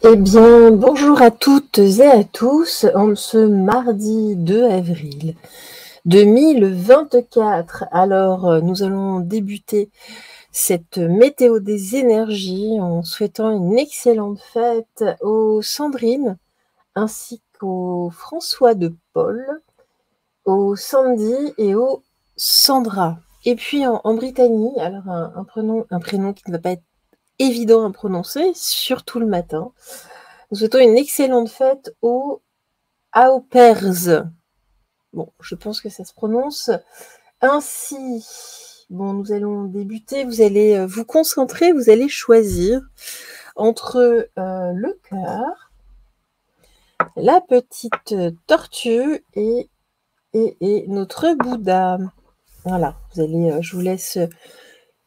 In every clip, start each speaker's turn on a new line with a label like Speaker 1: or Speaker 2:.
Speaker 1: Eh bien, bonjour à toutes et à tous, en ce mardi 2 avril 2024. Alors, nous allons débuter cette météo des énergies en souhaitant une excellente fête aux Sandrine, ainsi qu'aux François de Paul, aux Sandy et aux Sandra. Et puis en Brittany, alors un prénom qui ne va pas être évident à prononcer, surtout le matin. Nous souhaitons une excellente fête aux Aupers. Bon, je pense que ça se prononce ainsi. Bon, nous allons débuter. Vous allez vous concentrer, vous allez choisir entre le cœur, la petite tortue et notre Bouddha. Voilà, vous allez, je vous laisse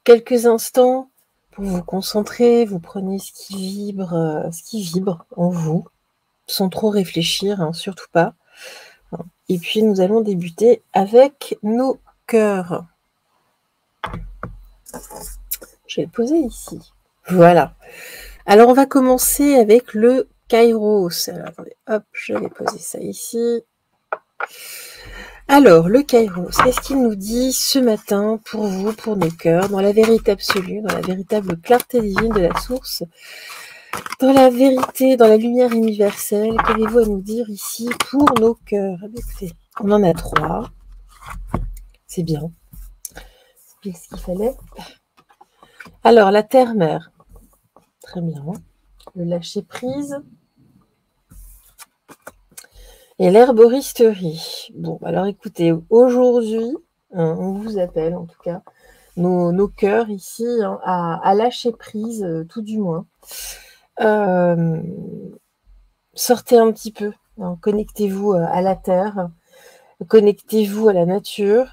Speaker 1: quelques instants pour vous concentrer. Vous prenez ce qui vibre en vous, sans trop réfléchir, hein, surtout pas. Et puis, nous allons débuter avec nos cœurs. Je vais le poser ici. Voilà. Alors, on va commencer avec le Kairos. Alors, attendez, hop, je vais poser ça ici. Alors, le Kairos, qu'est-ce qu'il nous dit ce matin pour vous, pour nos cœurs, dans la vérité absolue, dans la véritable clarté divine de la source, dans la vérité, dans la lumière universelle? Qu'avez-vous à nous dire ici pour nos cœurs? Écoutez, on en a 3. C'est bien. C'est bien ce qu'il fallait. Alors, la terre-mère. Très bien. Le lâcher-prise. Et l'herboristerie. Bon, alors écoutez, aujourd'hui, on vous appelle, en tout cas, nos cœurs ici, hein, à lâcher prise, tout du moins. Sortez un petit peu, hein, connectez-vous à la terre, connectez-vous à la nature.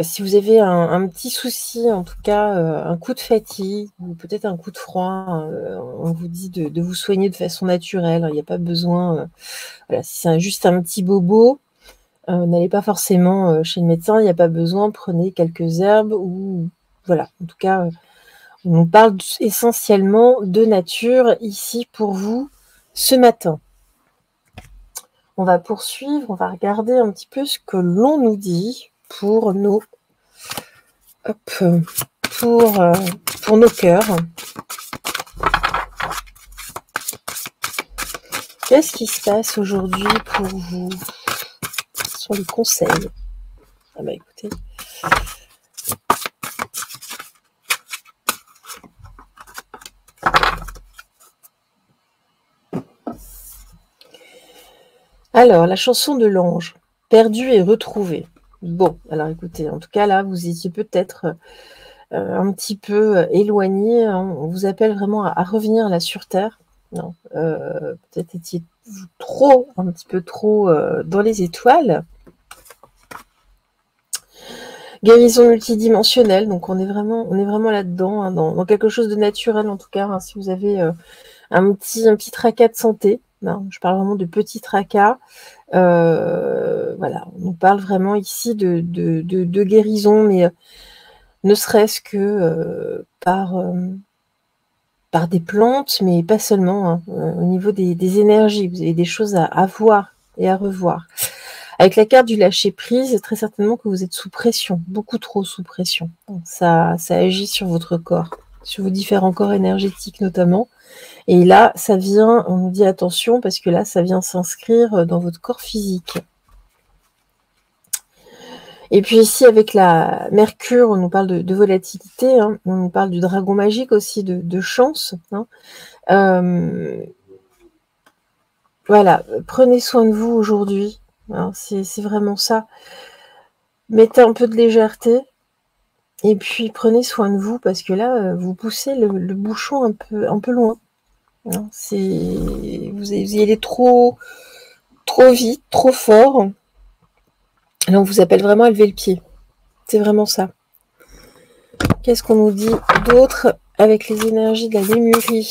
Speaker 1: Si vous avez un petit souci, en tout cas, un coup de fatigue ou peut-être un coup de froid, on vous dit de vous soigner de façon naturelle. Il n'y a pas besoin, voilà, si c'est juste un petit bobo, n'allez pas forcément chez le médecin, il n'y a pas besoin, prenez quelques herbes ou voilà. En tout cas, on parle essentiellement de nature ici pour vous ce matin. On va poursuivre, on va regarder un petit peu ce que l'on nous dit pour nos pour nos cœurs. Qu'est-ce qui se passe aujourd'hui pour vous? Quels sont les conseils? Ah bah écoutez. Alors, la chanson de l'ange, perdu et retrouvé. Bon, alors écoutez, en tout cas là, vous étiez peut-être un petit peu éloigné. Hein. On vous appelle vraiment à revenir là sur Terre. Non, peut-être étiez-vous un petit peu trop dans les étoiles. Guérison multidimensionnelle, donc on est vraiment là-dedans, hein, dans quelque chose de naturel en tout cas. Hein, si vous avez un petit tracas de santé, non, je parle vraiment de petit tracas. Voilà, on nous parle vraiment ici de guérison, mais ne serait-ce que par des plantes, mais pas seulement, hein, au niveau des énergies. Vous avez des choses à voir et à revoir. Avec la carte du lâcher-prise, très certainement que vous êtes sous pression, beaucoup trop sous pression. Ça agit sur votre corps, sur vos différents corps énergétiques notamment. Et là, ça vient, on nous dit attention, parce que là, ça vient s'inscrire dans votre corps physique. Et puis ici, avec la Mercure, on nous parle de volatilité, hein, on nous parle du dragon magique aussi, de chance. Hein. Voilà, prenez soin de vous aujourd'hui, hein, c'est vraiment ça. Mettez un peu de légèreté, et puis prenez soin de vous, parce que là, vous poussez le bouchon un peu loin. Hein. Vous y allez trop vite, trop fort. Là, on vous appelle vraiment à lever le pied. C'est vraiment ça. Qu'est-ce qu'on nous dit d'autre avec les énergies de la Lémurie?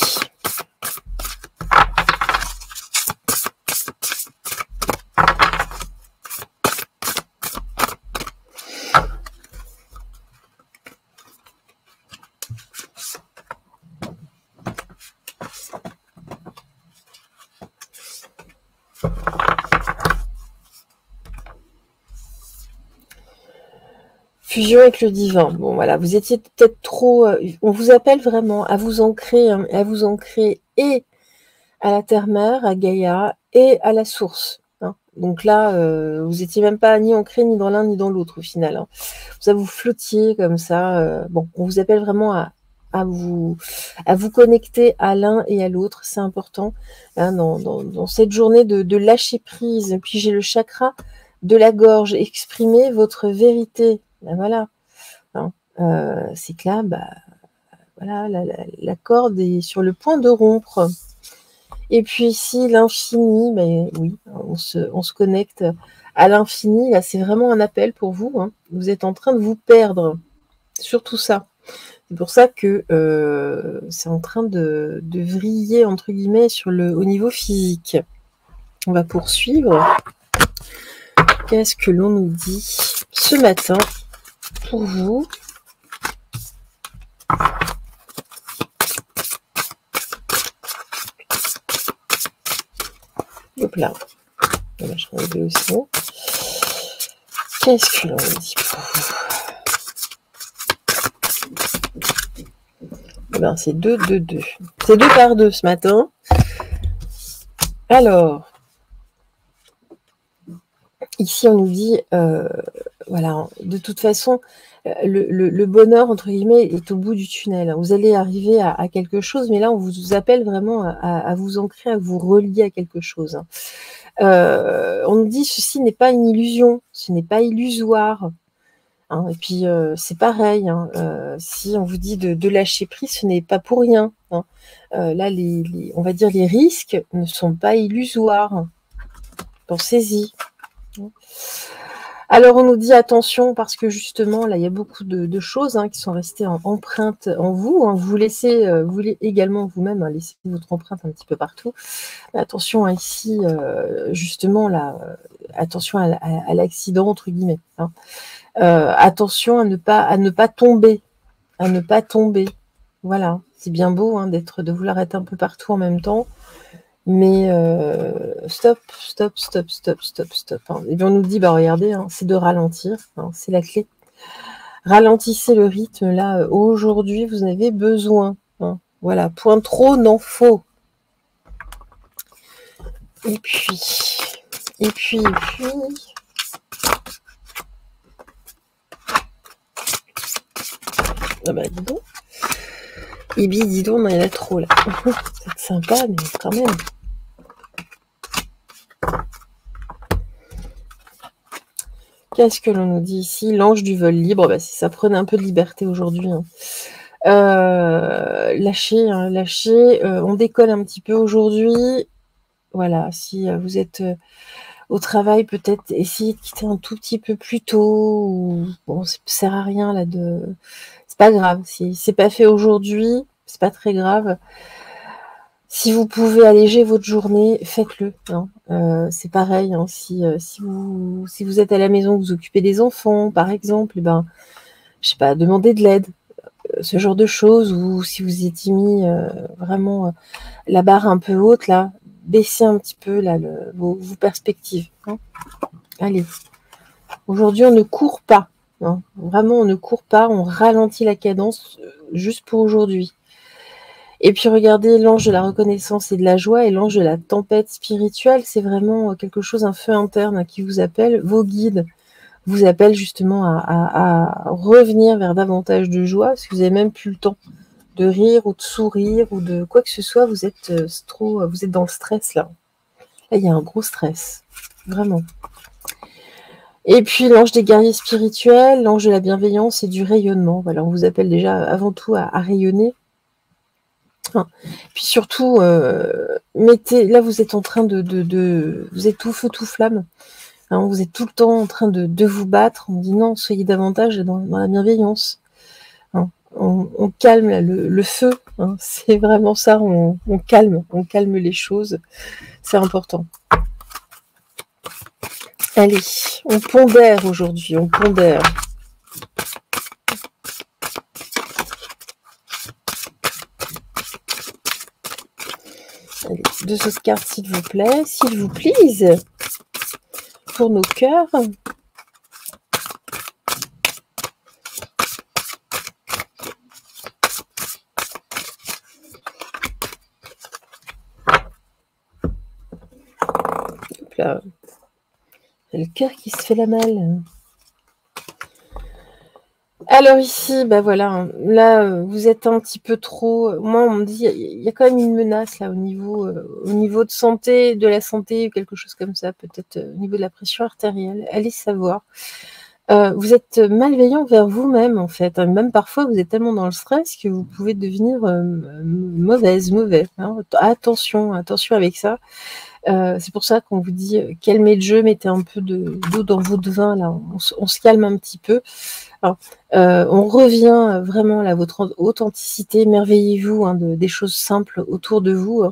Speaker 1: Fusion avec le divin. Bon, voilà, vous étiez peut-être trop... on vous appelle vraiment à vous ancrer, hein, et à la terre-mère, à Gaïa, et à la source. Hein. Donc là, vous étiez même pas ni ancré ni dans l'un ni dans l'autre au final. Hein. Vous flottiez comme ça. Bon, on vous appelle vraiment à vous connecter à l'un et à l'autre. C'est important hein, dans cette journée de lâcher prise. Et puis j'ai le chakra de la gorge. Exprimez votre vérité. Ben voilà. Hein. C'est que là, bah, voilà, la corde est sur le point de rompre. Et puis ici, l'infini, ben oui, on se connecte à l'infini. Là, c'est vraiment un appel pour vous. Hein. Vous êtes en train de vous perdre sur tout ça. C'est pour ça que c'est en train de vriller, entre guillemets, au niveau physique. On va poursuivre. Qu'est-ce que l'on nous dit ce matin pour vous? Hop là. Voilà, je vais le son. Qu'est-ce que l'on nous dit pour vous? Eh ben, c'est 2, 2, 2. C'est 2 par 2 ce matin. Alors, ici, on nous dit, voilà, de toute façon, le bonheur, entre guillemets, est au bout du tunnel. Vous allez arriver à quelque chose, mais là, on vous appelle vraiment à vous ancrer, à vous relier à quelque chose. On nous dit, ceci n'est pas une illusion, ce n'est pas illusoire. Hein, et puis, c'est pareil, hein, si on vous dit de lâcher prise, ce n'est pas pour rien. Hein. Là, on va dire les risques ne sont pas illusoires. Pensez-y. Alors, on nous dit attention parce que justement, là, il y a beaucoup de choses hein, qui sont restées empreintes en vous. Hein. Vous voulez également vous-même hein, laisser votre empreinte un petit peu partout. Mais attention hein, ici, justement, là, attention à l'accident, entre guillemets. Hein. Attention à ne pas tomber. Voilà, c'est bien beau hein, de vouloir être un peu partout en même temps. Mais stop. Hein. Et bien on nous dit, bah regardez, hein, c'est de ralentir, hein, c'est la clé. Ralentissez le rythme, là, aujourd'hui, vous en avez besoin. Hein. Voilà, point trop n'en faut. Et puis... Ah bah dis donc. Ibi, dis donc, il y en a trop là. C'est sympa, mais quand même. Qu'est-ce que l'on nous dit ici? L'ange du vol libre, bah, si ça prenait un peu de liberté aujourd'hui. Hein. Lâchez, on décolle un petit peu aujourd'hui. Voilà, si vous êtes au travail, peut-être essayez de quitter un tout petit peu plus tôt. Ou... Bon, ça sert à rien là de... C'est pas grave, si c'est pas fait aujourd'hui, c'est pas très grave. Si vous pouvez alléger votre journée, faites-le. Hein. C'est pareil, hein, si vous êtes à la maison, vous occupez des enfants, par exemple, ben, je sais pas, demandez de l'aide, ce genre de choses, ou si vous étiez mis vraiment la barre un peu haute, là, baissez un petit peu là, vos perspectives. Hein. Allez, aujourd'hui, on ne court pas. Hein. Vraiment, on ne court pas, on ralentit la cadence juste pour aujourd'hui. Et puis regardez, l'ange de la reconnaissance et de la joie et l'ange de la tempête spirituelle, c'est vraiment quelque chose, un feu interne qui vous appelle, vos guides vous appellent justement à revenir vers davantage de joie, parce que vous n'avez même plus le temps de rire ou de sourire ou de quoi que ce soit, vous êtes dans le stress là. Là, il y a un gros stress, vraiment. Et puis l'ange des guerriers spirituels, l'ange de la bienveillance et du rayonnement. Voilà, on vous appelle déjà avant tout à rayonner. Puis surtout, là vous êtes en train vous êtes tout feu, tout flamme. Hein, vous êtes tout le temps en train de vous battre. On dit non, soyez davantage dans la bienveillance. Hein, on calme le feu. Hein, c'est vraiment ça. On calme les choses. C'est important. Allez, on pondère aujourd'hui. On pondère. Allez, Deux autres cartes, s'il vous plaît. S'il vous plaît. Pour nos cœurs. Hop là. C'est le cœur qui se fait la malle. Alors ici, bah voilà, là, vous êtes un petit peu trop... Moi, on me dit, il y a quand même une menace là au niveau de santé, de la santé, quelque chose comme ça, peut-être au niveau de la pression artérielle. Allez savoir. Vous êtes malveillant vers vous-même, en fait. Même parfois, vous êtes tellement dans le stress que vous pouvez devenir mauvais. Hein. Attention avec ça. C'est pour ça qu'on vous dit calmez le jeu, mettez un peu d'eau dans votre vin, là, on se calme un petit peu. Alors, on revient vraiment à votre authenticité, émerveillez-vous des choses simples autour de vous.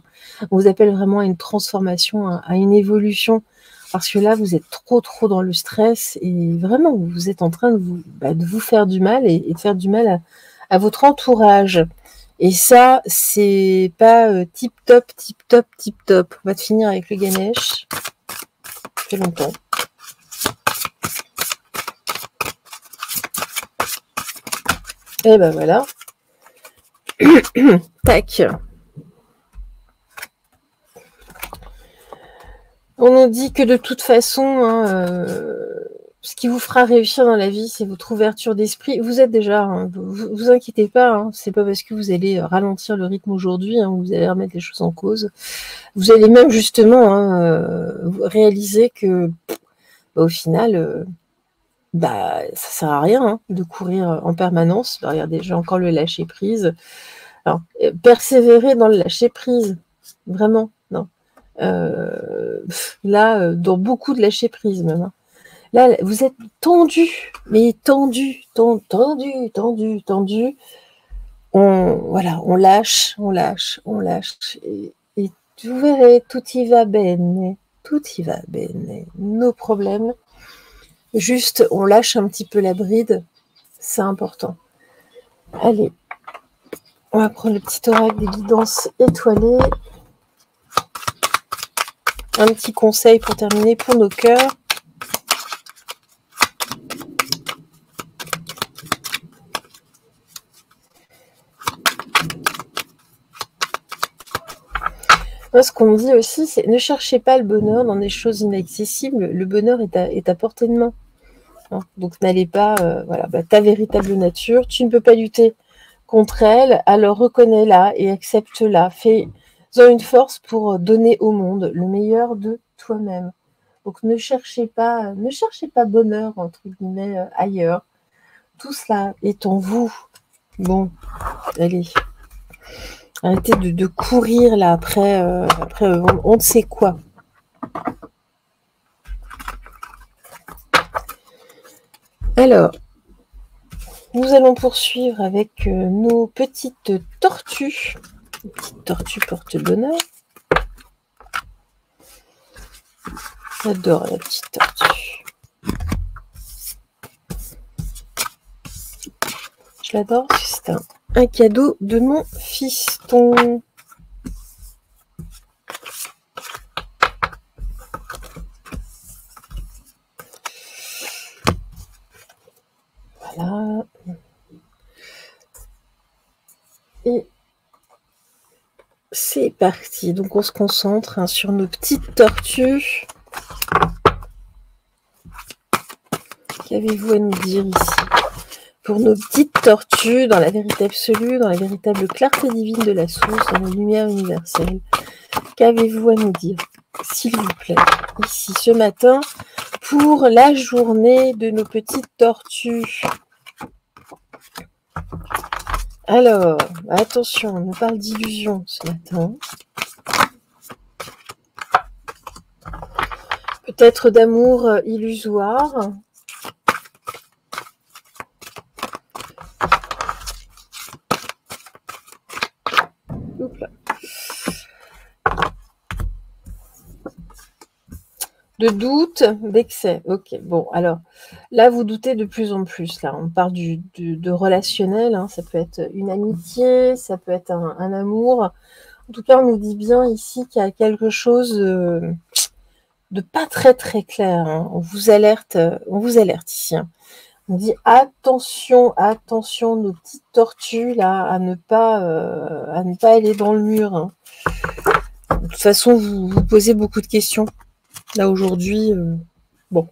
Speaker 1: On vous appelle vraiment à une transformation, à une évolution, parce que là, vous êtes trop dans le stress et vraiment, vous êtes en train de vous faire du mal et de faire du mal à votre entourage. Et ça, c'est pas tip top. On va finir avec le Ganesh. Ça fait longtemps. Et ben voilà. Tac. On nous dit que de toute façon, ce qui vous fera réussir dans la vie, c'est votre ouverture d'esprit. Vous êtes déjà, vous inquiétez pas, c'est pas parce que vous allez ralentir le rythme aujourd'hui, vous allez remettre les choses en cause. Vous allez même justement réaliser que, au final, ça sert à rien de courir en permanence. Regardez, j'ai encore le lâcher prise. Alors, persévérer dans le lâcher prise, vraiment, non. Là, dans beaucoup de lâcher prise même. Là, vous êtes tendu, mais tendu. On lâche. Et vous verrez, tout y va bene. Nos problèmes. Juste, on lâche un petit peu la bride. C'est important. Allez, on va prendre le petit oracle des guidances étoilées. Un petit conseil pour terminer pour nos cœurs. Moi, ce qu'on me dit aussi, c'est ne cherchez pas le bonheur dans des choses inaccessibles. Le bonheur est à portée de main. Donc, n'allez pas... ta véritable nature, tu ne peux pas lutter contre elle, alors reconnais-la et accepte-la. Fais-en une force pour donner au monde le meilleur de toi-même. Donc, ne cherchez pas bonheur, entre guillemets, ailleurs. Tout cela est en vous. Bon, allez. Arrêtez de courir là après on ne sait quoi. Alors, nous allons poursuivre avec nos petites tortues. Les petites tortues porte-bonheur. J'adore la petite tortue. Je l'adore parce que c'est un cadeau de mon fiston. Voilà. Et c'est parti. Donc on se concentre sur nos petites tortues. Qu'avez-vous à nous dire ici? Pour nos petites tortues, dans la vérité absolue, dans la véritable clarté divine de la source, dans la lumière universelle, qu'avez-vous à nous dire, s'il vous plaît, ici, ce matin, pour la journée de nos petites tortues? Alors, attention, on nous parle d'illusion ce matin. Peut-être d'amour illusoire. De doute, d'excès. Ok, bon, alors, là, vous doutez de plus en plus. Là, on parle de relationnel, ça peut être une amitié, ça peut être un amour. En tout cas, on nous dit bien ici qu'il y a quelque chose de pas très très clair. Hein. On vous alerte ici. Hein. On dit attention, attention, nos petites tortues là, à ne pas aller dans le mur. Hein. De toute façon, vous vous posez beaucoup de questions. Là aujourd'hui, bon.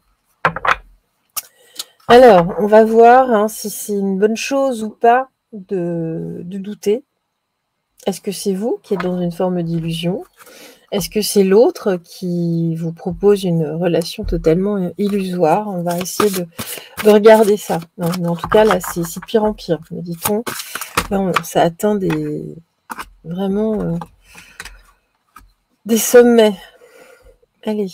Speaker 1: Alors, on va voir hein, si c'est une bonne chose ou pas de douter. Est-ce que c'est vous qui êtes dans une forme d'illusion? Est-ce que c'est l'autre qui vous propose une relation totalement illusoire? On va essayer de regarder ça. Non, mais en tout cas, là, c'est pire en pire, me dit-on. Ça atteint vraiment des sommets. Allez.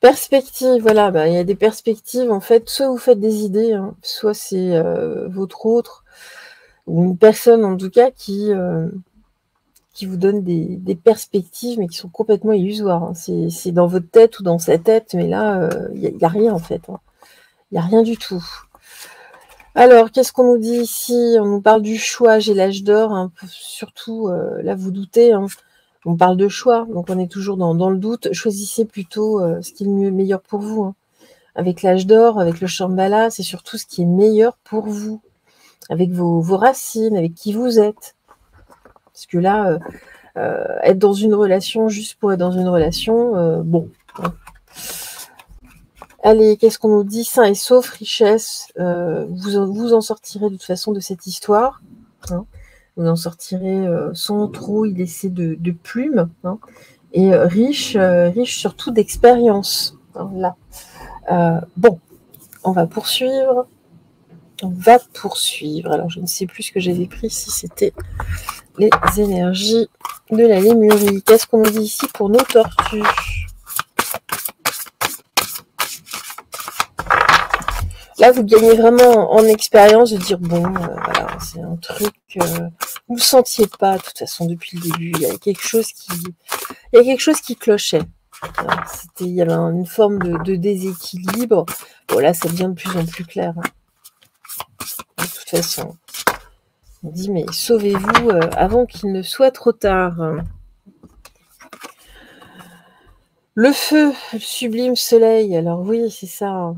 Speaker 1: Perspective, voilà, il y a des perspectives, en fait, soit vous faites des idées, hein, soit c'est votre autre, ou une personne en tout cas qui vous donne des perspectives, mais qui sont complètement illusoires. Hein. C'est dans votre tête ou dans sa tête, mais là, il n'y a rien en fait. Hein. Il n'y a rien du tout. Alors, qu'est-ce qu'on nous dit ici? On nous parle du choix, j'ai l'âge d'or, hein, surtout, là vous doutez, hein, on parle de choix, donc on est toujours dans le doute. Choisissez plutôt ce qui est le meilleur pour vous. Hein. Avec l'âge d'or, avec le Shambhala, c'est surtout ce qui est meilleur pour vous, avec vos racines, avec qui vous êtes. Parce que là, être dans une relation juste pour être dans une relation, bon. Hein. Allez, qu'est-ce qu'on nous dit? Sain et sauf, richesse, vous en sortirez de toute façon de cette histoire. Hein. Vous en sortirez sans trop y laisser de plumes. Hein. Et riche surtout d'expérience. Hein, là. Bon, on va poursuivre. Alors, je ne sais plus ce que j'avais pris, si c'était les énergies de la lémurie. Qu'est-ce qu'on nous dit ici pour nos tortues? Là, vous gagnez vraiment en expérience de dire, bon, voilà, c'est un truc, vous ne sentiez pas, de toute façon, depuis le début. Il y a quelque chose qui clochait. Il y avait une forme de déséquilibre. Bon, là, ça devient de plus en plus clair. Hein. De toute façon, on dit, mais sauvez-vous avant qu'il ne soit trop tard. Le feu, le sublime soleil, alors oui, c'est ça,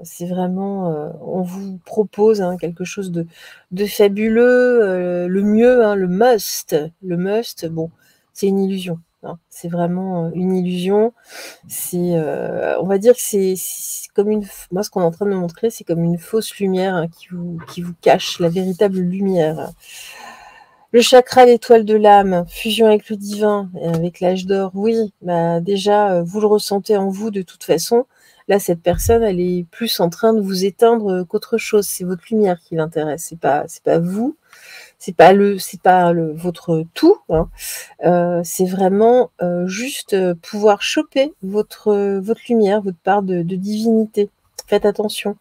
Speaker 1: c'est vraiment, on vous propose hein, quelque chose de fabuleux, le mieux, hein, le must, bon, c'est une illusion, hein, c'est vraiment une illusion, c'est, on va dire que c'est comme moi ce qu'on est en train de me montrer, c'est comme une fausse lumière hein, qui vous cache la véritable lumière. Le chakra, l'étoile de l'âme, fusion avec le divin, et avec l'âge d'or, oui, déjà, vous le ressentez en vous de toute façon. Là, cette personne, elle est plus en train de vous éteindre qu'autre chose. C'est votre lumière qui l'intéresse. C'est pas vous. C'est pas votre tout. Hein. C'est vraiment juste pouvoir choper votre lumière, votre part de divinité. Faites attention.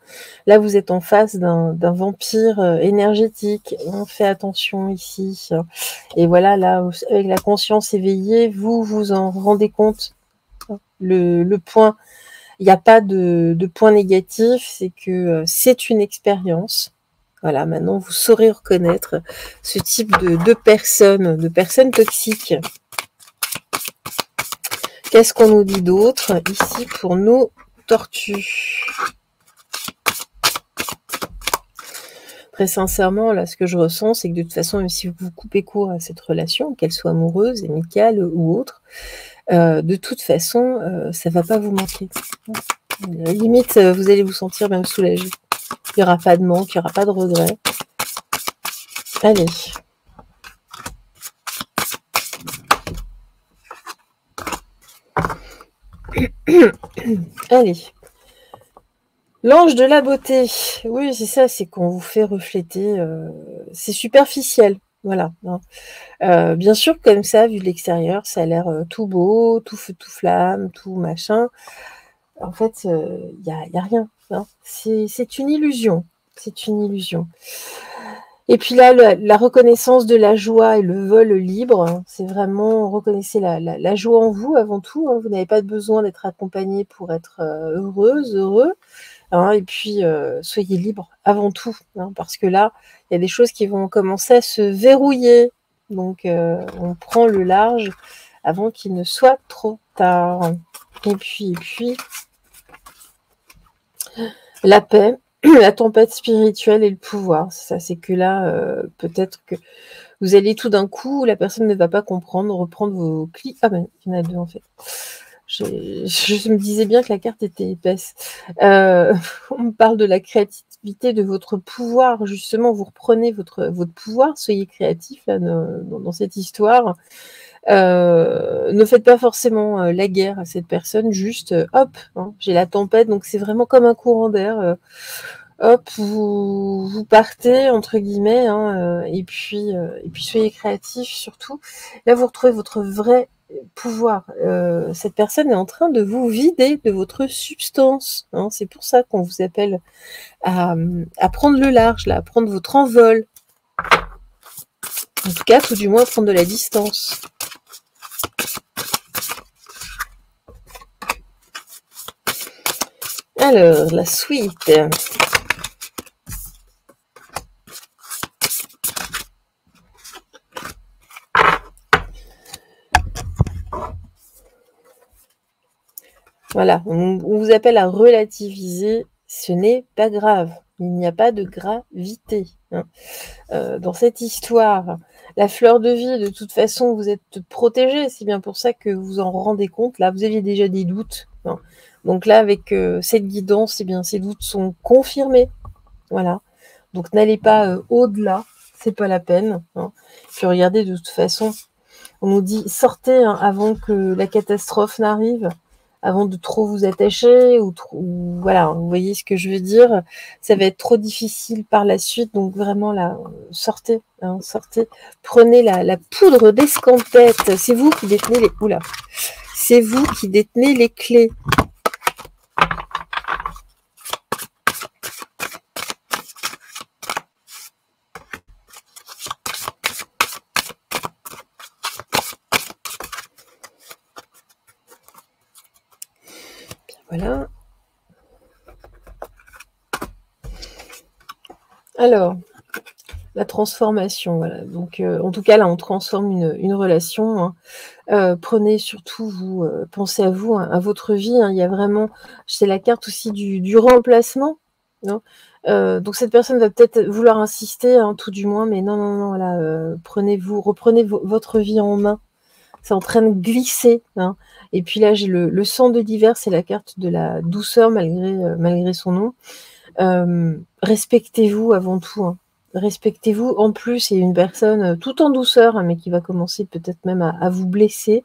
Speaker 1: Là, vous êtes en face d'un vampire énergétique. On fait attention ici. Et voilà, là, avec la conscience éveillée, vous vous en rendez compte. Le point, il n'y a pas de point négatif, c'est que c'est une expérience. Voilà, maintenant, vous saurez reconnaître ce type de personnes toxiques. Qu'est-ce qu'on nous dit d'autre ici pour nos tortues? Très sincèrement, là, ce que je ressens, c'est que de toute façon, même si vous coupez court à cette relation, qu'elle soit amoureuse, amicale ou autre, de toute façon, ça ne va pas vous manquer. Limite, vous allez vous sentir même soulagé. Il n'y aura pas de manque, il n'y aura pas de regret. Allez. Allez. L'ange de la beauté. Oui, c'est ça, c'est qu'on vous fait refléter. C'est superficiel. Voilà. Hein. Bien sûr, comme ça, vu de l'extérieur, ça a l'air tout beau, tout feu, tout flamme, tout machin. En fait, il n'y a rien. Hein. C'est une illusion. C'est une illusion. Et puis là, la reconnaissance de la joie et le vol libre, hein, c'est vraiment, reconnaissez la joie en vous avant tout. Hein. Vous n'avez pas besoin d'être accompagné pour être heureuse, heureux. hein, et puis soyez libre avant tout, hein, parce que là, il y a des choses qui vont commencer à se verrouiller. Donc, on prend le large avant qu'il ne soit trop tard. Et puis, la paix, la tempête spirituelle et le pouvoir. Ça, c'est que là, peut-être que vous allez tout d'un coup, la personne ne va pas comprendre, reprendre vos clics. Ah ben, il y en a deux en fait. Je me disais bien que la carte était épaisse. On me parle de la créativité, de votre pouvoir. Justement, vous reprenez votre pouvoir. Soyez créatif là, dans cette histoire. Ne faites pas forcément la guerre à cette personne. Juste, hop, hein, j'ai la tempête. Donc, c'est vraiment comme un courant d'air. Hop, vous partez, entre guillemets. Hein, et puis, soyez créatif surtout. Là, vous retrouvez votre vrai pouvoir. Cette personne est en train de vous vider de votre substance. Hein, c'est pour ça qu'on vous appelle à prendre le large, là, à prendre votre envol. En tout cas, tout du moins, prendre de la distance. Alors, la suite. Voilà, on vous appelle à relativiser, ce n'est pas grave, il n'y a pas de gravité. Hein. Dans cette histoire, la fleur de vie, de toute façon, vous êtes protégé, c'est bien pour ça que vous en rendez compte. Là, vous aviez déjà des doutes. Hein. Donc là, avec cette guidance, eh bien, ces doutes sont confirmés. Voilà. Donc n'allez pas au-delà, c'est pas la peine. Hein. Puis regardez, de toute façon, on nous dit sortez hein, avant que la catastrophe n'arrive, avant de trop vous attacher ou voilà, vous voyez ce que je veux dire. Ça va être trop difficile par la suite, donc vraiment là, sortez, hein, sortez, prenez la poudre d'escampette. C'est vous qui détenez les c'est vous qui détenez les clés. Voilà. Alors, la transformation, voilà. Donc, en tout cas, là, on transforme une relation. Hein. Prenez surtout, vous, pensez à vous, hein, à votre vie. Hein. Il y a vraiment, c'est la carte aussi du remplacement. Non donc, cette personne va peut-être vouloir insister, hein, tout du moins, mais non, non, non, là, reprenez votre vie en main. C'est en train de glisser. Hein. Et puis là, j'ai le sang de l'hiver, c'est la carte de la douceur malgré son nom. Respectez-vous avant tout. Hein. Respectez-vous. En plus, il y a une personne tout en douceur, hein, mais qui va commencer peut-être même à vous blesser.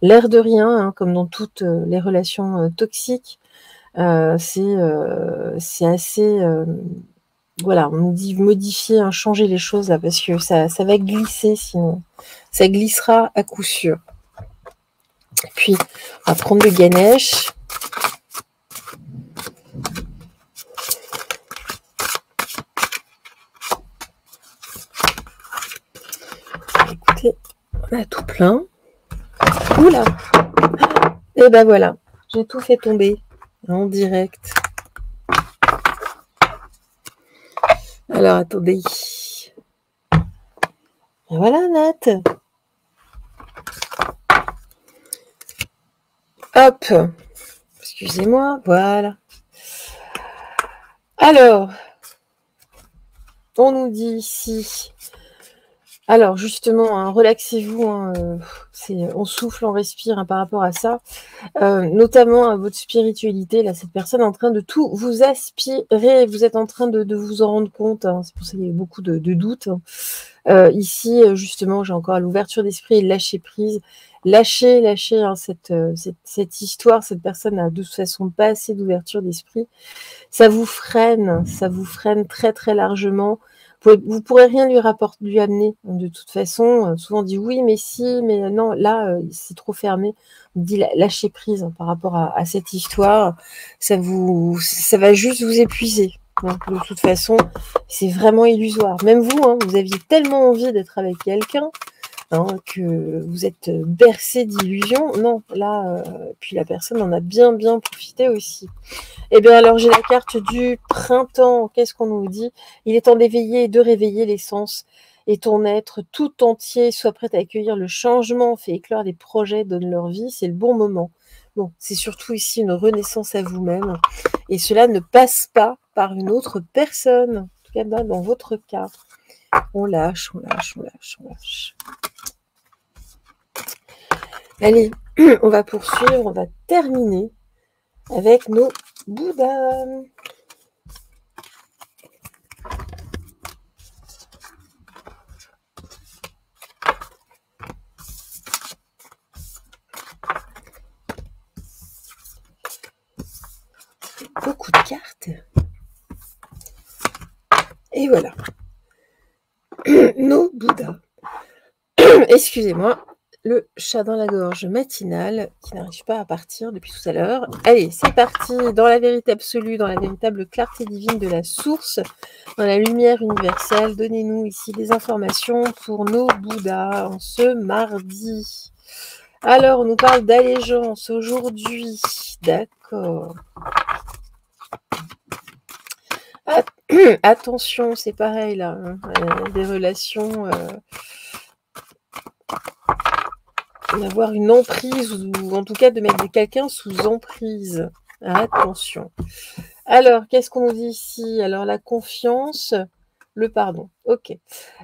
Speaker 1: L'air de rien, hein, comme dans toutes les relations toxiques. C'est assez... voilà, on nous dit modifier, hein, changer les choses là, parce que ça va glisser sinon. Ça glissera à coup sûr. Et puis, on va prendre le Ganesh. Écoutez, on a tout plein. Oula! Et ben voilà, j'ai tout fait tomber en direct. Alors, attendez. Et voilà, Nat. Hop. Excusez-moi, voilà. Alors, on nous dit ici... Alors justement, hein, relaxez-vous, hein, on souffle, on respire hein, par rapport à ça, notamment à votre spiritualité. Là, cette personne est en train de tout vous aspirer, vous êtes en train de vous en rendre compte. Hein, c'est pour ça qu'il y a beaucoup de doutes. Hein. Ici, justement, j'ai encore l'ouverture d'esprit et lâcher prise. Lâchez hein, cette histoire. Cette personne n'a de toute façon pas assez d'ouverture d'esprit. Ça vous freine très très largement. Vous pourrez rien lui amener de toute façon. Souvent on dit oui, mais si, mais non. Là, c'est trop fermé. On dit lâcher prise hein, par rapport à cette histoire. Ça va juste vous épuiser. Hein. De toute façon, c'est vraiment illusoire. Même vous, hein, vous aviez tellement envie d'être avec quelqu'un. hein, que vous êtes bercé d'illusions. Non, là, puis la personne en a bien profité aussi. Eh bien alors, j'ai la carte du printemps. Qu'est-ce qu'on nous dit? Il est temps d'éveiller et de réveiller les sens. Et ton être tout entier soit prêt à accueillir le changement, fait éclore des projets, donne leur vie, c'est le bon moment. Bon, c'est surtout ici une renaissance à vous-même. Et cela ne passe pas par une autre personne. En tout cas, dans votre cas. On lâche, on lâche, on lâche, on lâche. Allez, on va poursuivre, on va terminer avec nos Bouddhas. Beaucoup de cartes. Et voilà. Nos Bouddhas. Excusez-moi, le chat dans la gorge matinale qui n'arrive pas à partir depuis tout à l'heure. Allez, c'est parti dans la vérité absolue, dans la véritable clarté divine de la source, dans la lumière universelle. Donnez-nous ici des informations pour nos Bouddhas en ce mardi. Alors, on nous parle d'allégeance aujourd'hui. D'accord. Attention, c'est pareil là. Des relations... d'avoir une emprise ou en tout cas de mettre quelqu'un sous emprise. Attention. Alors, qu'est-ce qu'on nous dit ici? Alors, la confiance, le pardon. Ok.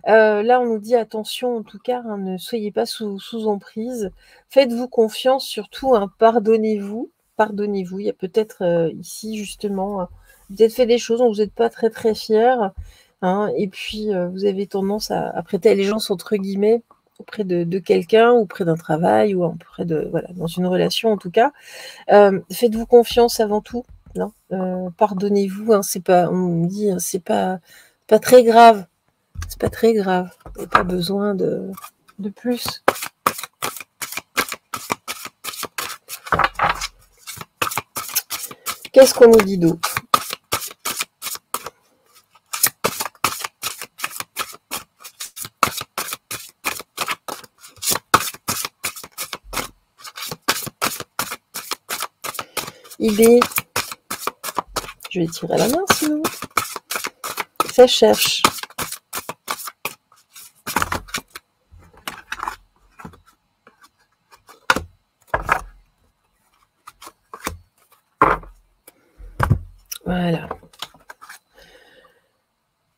Speaker 1: Là, on nous dit attention, en tout cas, hein, ne soyez pas sous emprise. Faites-vous confiance, surtout, hein, pardonnez-vous. Pardonnez-vous. Il y a peut-être ici, justement, vous avez fait des choses dont vous n'êtes pas très très fiers. Hein, et puis, vous avez tendance à prêter allégeance, entre guillemets, auprès de quelqu'un, ou auprès d'un travail, ou auprès de, voilà, dans une relation en tout cas. Faites-vous confiance avant tout. Non, pardonnez-vous, hein, c'est pas, on me dit, hein, c'est pas très grave. C'est pas très grave. Vous n'avez pas besoin de plus. Qu'est-ce qu'on nous dit d'autre? Idée. Je vais tirer la main sinon. Ça cherche. Voilà.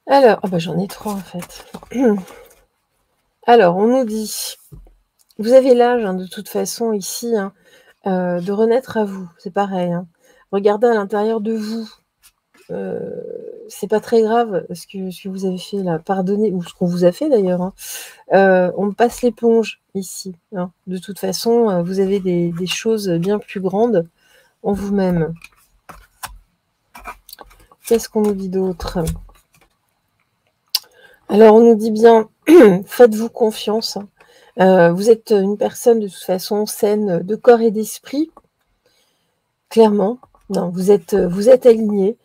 Speaker 1: Alors, oh bah j'en ai 3 en fait. Alors, on nous dit, vous avez l'âge, hein, de toute façon ici, hein, de renaître à vous. C'est pareil. Hein. Regardez à l'intérieur de vous. C'est pas très grave ce que vous avez fait là. Pardonnez, ou ce qu'on vous a fait d'ailleurs. Hein. On passe l'éponge ici. Hein. De toute façon, vous avez des choses bien plus grandes en vous-même. Qu'est-ce qu'on nous dit d'autre? Alors, on nous dit bien, faites-vous confiance. Vous êtes une personne de toute façon saine de corps et d'esprit. Clairement. Non, vous êtes aligné.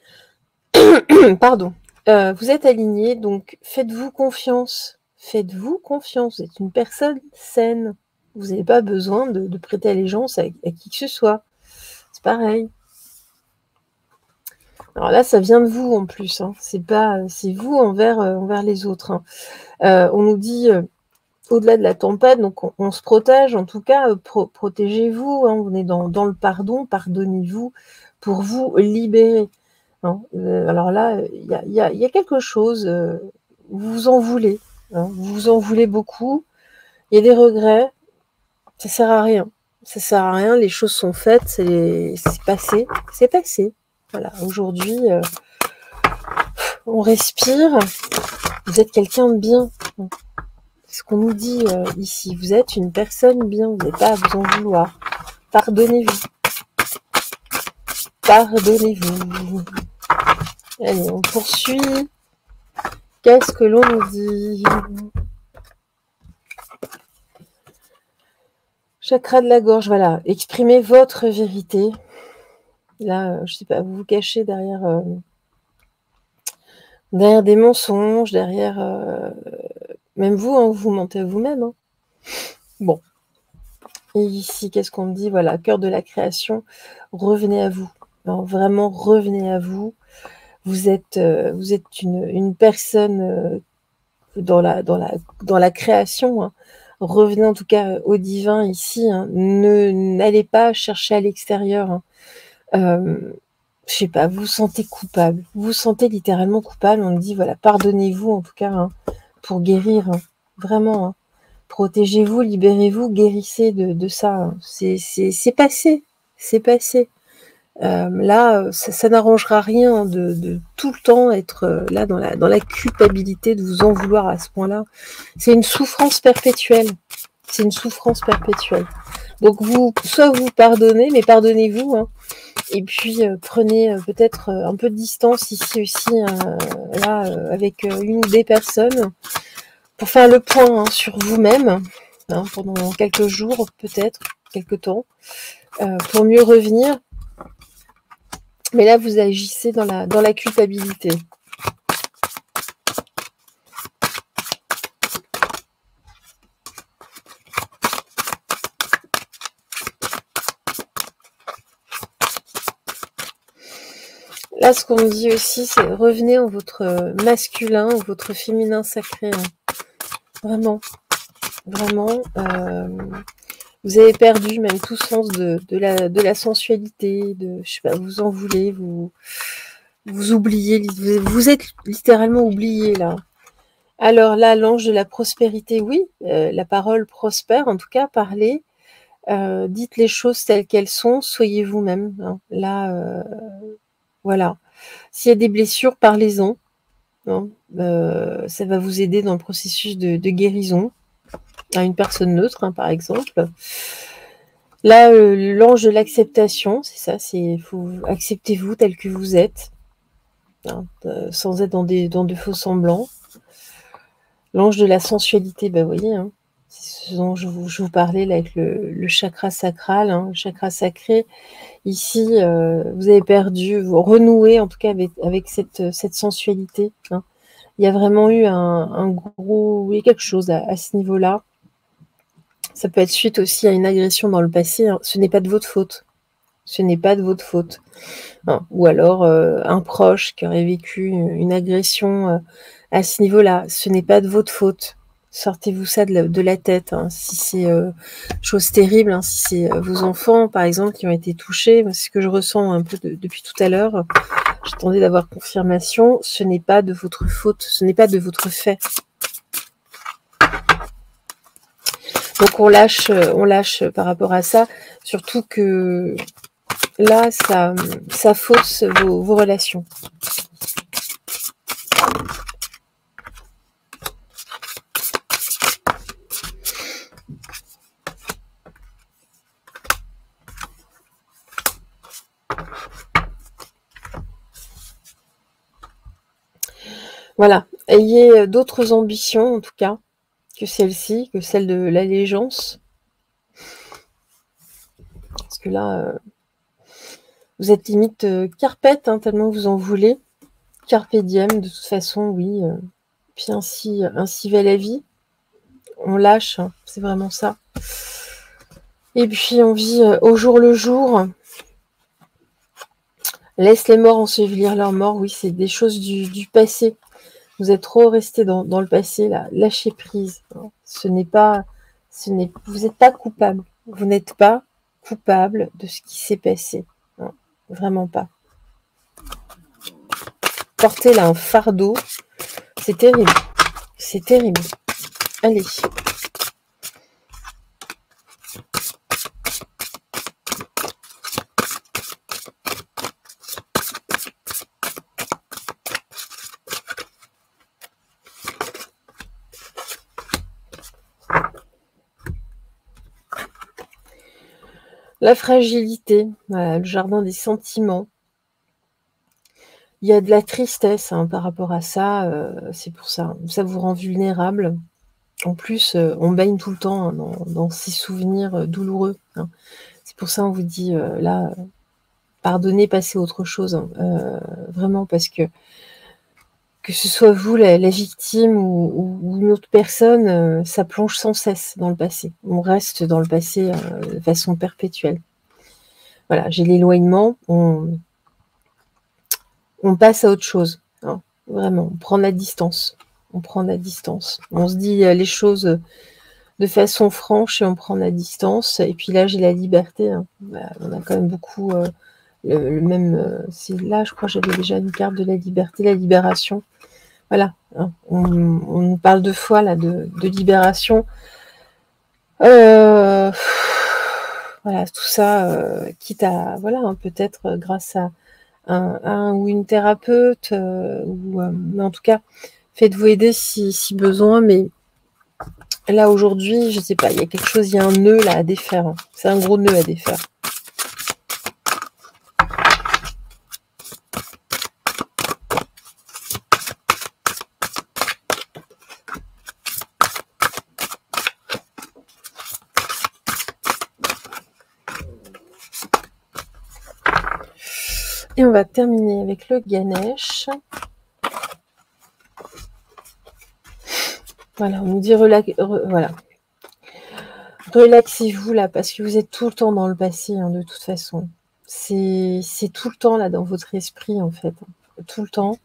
Speaker 1: Pardon. Vous êtes aligné, donc faites-vous confiance. Faites-vous confiance. Vous êtes une personne saine. Vous n'avez pas besoin de prêter allégeance à qui que ce soit. C'est pareil. Alors là, ça vient de vous en plus. Hein. C'est vous envers les autres. Hein. On nous dit au-delà de la tempête, donc on se protège. En tout cas, protégez-vous. Hein. On est dans le pardon. Pardonnez-vous pour vous libérer. Hein. Alors là, il y a quelque chose. Vous en voulez. Hein. Vous en voulez beaucoup. Il y a des regrets. Ça sert à rien. Ça sert à rien. Les choses sont faites. C'est passé. C'est passé. Voilà. Aujourd'hui, on respire. Vous êtes quelqu'un de bien. C'est ce qu'on nous dit ici. Vous êtes une personne bien. Vous n'avez pas à vous en vouloir. Pardonnez-vous. Pardonnez-vous. Allez, on poursuit. Qu'est-ce que l'on nous dit? Chakra de la gorge, voilà. Exprimez votre vérité. Là, je sais pas, vous vous cachez derrière des mensonges, derrière... même vous, hein, vous mentez à vous-même. Hein. Bon. Et ici, qu'est-ce qu'on me dit? Voilà, cœur de la création, revenez à vous. Alors, vraiment, revenez à vous. Vous êtes une personne dans la création. Hein. Revenez en tout cas au divin ici. Hein. N'allez pas chercher à l'extérieur. Hein. Je sais pas, vous vous sentez coupable. Vous vous sentez littéralement coupable. On me dit, voilà, pardonnez-vous en tout cas hein, pour guérir. Hein. Vraiment. Hein. Protégez-vous, libérez-vous, guérissez de ça. Hein. C'est passé. C'est passé. Là, ça n'arrangera rien de tout le temps être là dans la culpabilité, de vous en vouloir à ce point-là. C'est une souffrance perpétuelle. C'est une souffrance perpétuelle. Donc soit vous pardonnez, mais pardonnez-vous. Hein, et puis prenez peut-être un peu de distance ici aussi, là, avec une ou des personnes, pour faire le point hein, sur vous-même, hein, pendant quelques jours, peut-être, quelques temps, pour mieux revenir. Mais là, vous agissez dans la culpabilité. Là, ce qu'on me dit aussi, c'est revenez en votre masculin, en votre féminin sacré. Hein. Vraiment. Vraiment. Vous avez perdu même tout sens de la sensualité, je sais pas, vous en voulez, vous oubliez, vous êtes littéralement oublié là. Alors là, l'ange de la prospérité, oui, la parole prospère, en tout cas, parlez, dites les choses telles qu'elles sont, soyez vous-même. Hein. Là, voilà. S'il y a des blessures, parlez-en. Hein. Ça va vous aider dans le processus de guérison à une personne neutre, hein, par exemple. Là, l'ange de l'acceptation, c'est ça, acceptez-vous tel que vous êtes, hein, sans être dans de faux semblants. L'ange de la sensualité, vous voyez, hein, c'est ce dont je vous parlais là, avec le chakra sacral, hein, le chakra sacré. Ici, vous avez perdu, vous renouez en tout cas avec cette sensualité. Hein. Il y a vraiment eu il y a quelque chose à ce niveau-là. Ça peut être suite aussi à une agression dans le passé. Hein. Ce n'est pas de votre faute. Ce n'est pas de votre faute. Hein. Ou alors un proche qui aurait vécu une agression à ce niveau-là. Ce n'est pas de votre faute. Sortez-vous ça de la tête. Hein. Si c'est chose terrible, hein, si c'est vos enfants, par exemple, qui ont été touchés, c'est ce que je ressens un peu depuis tout à l'heure. J'attendais d'avoir confirmation. Ce n'est pas de votre faute. Ce n'est pas de votre fait. Donc on lâche par rapport à ça, surtout que là, ça fausse vos relations. Voilà, ayez d'autres ambitions en tout cas que celle-ci, que celle de l'allégeance. Parce que là, vous êtes limite carpette, hein, tellement vous en voulez. Carpe diem, de toute façon, oui. Puis ainsi va la vie. On lâche, hein, c'est vraiment ça. Et puis on vit au jour le jour. Laisse les morts ensevelir leurs morts. Oui, c'est des choses du passé. Vous êtes trop resté dans le passé, là. Lâchez prise. Hein. Vous n'êtes pas coupable. Vous n'êtes pas coupable de ce qui s'est passé. Hein. Vraiment pas. Porter là un fardeau, c'est terrible. C'est terrible. Allez. La fragilité, voilà, le jardin des sentiments. Il y a de la tristesse hein, par rapport à ça, c'est pour ça. Ça vous rend vulnérable. En plus, on baigne tout le temps hein, dans ces souvenirs douloureux. Hein. C'est pour ça on vous dit, là, pardonnez, passez à autre chose. Hein, vraiment, parce que que ce soit vous la victime ou une autre personne, ça plonge sans cesse dans le passé. On reste dans le passé, de façon perpétuelle. Voilà, j'ai l'éloignement, on passe à autre chose, hein, vraiment, on prend la distance. On prend la distance. On se dit, les choses, de façon franche et on prend la distance. Et puis là, j'ai la liberté, hein. Bah, on a quand même beaucoup, le même, c'est là, je crois que j'avais déjà une carte de la liberté, la libération. Voilà, hein, on parle 2 fois là de libération. Voilà, tout ça, quitte à voilà, hein, peut-être grâce à un ou une thérapeute, mais en tout cas, faites-vous aider si besoin. Mais là, aujourd'hui, je sais pas, il y a quelque chose, il y a un nœud là à défaire, hein. C'est un gros nœud à défaire. Et on va terminer avec le Ganesh. Voilà, on nous dit voilà. Relaxez-vous là, parce que vous êtes tout le temps dans le passé, hein, de toute façon. C'est tout le temps là dans votre esprit, en fait. Tout le temps.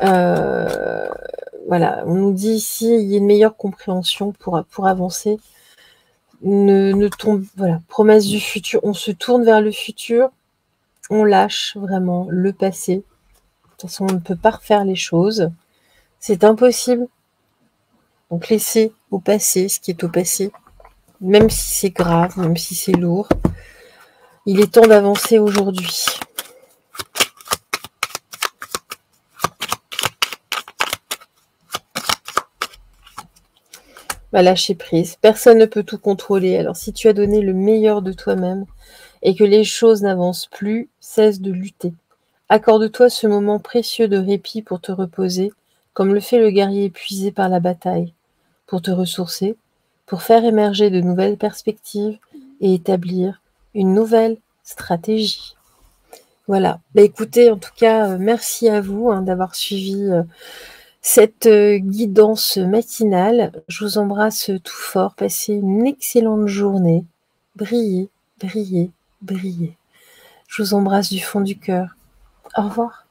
Speaker 1: Voilà, on nous dit ici, il y a une meilleure compréhension pour avancer. Ne tombe, voilà, promesse du futur. On se tourne vers le futur. On lâche vraiment le passé. De toute façon, on ne peut pas refaire les choses. C'est impossible. Donc laissez au passé ce qui est au passé. Même si c'est grave, même si c'est lourd. Il est temps d'avancer aujourd'hui. Bah, lâcher prise. Personne ne peut tout contrôler. Alors si tu as donné le meilleur de toi-même et que les choses n'avancent plus, cesse de lutter. Accorde-toi ce moment précieux de répit pour te reposer, comme le fait le guerrier épuisé par la bataille, pour te ressourcer, pour faire émerger de nouvelles perspectives et établir une nouvelle stratégie. Voilà. Bah, écoutez, en tout cas, merci à vous, hein, d'avoir suivi cette guidance matinale. Je vous embrasse tout fort. Passez une excellente journée. Brillez, brillez, brillez. Je vous embrasse du fond du cœur. Au revoir.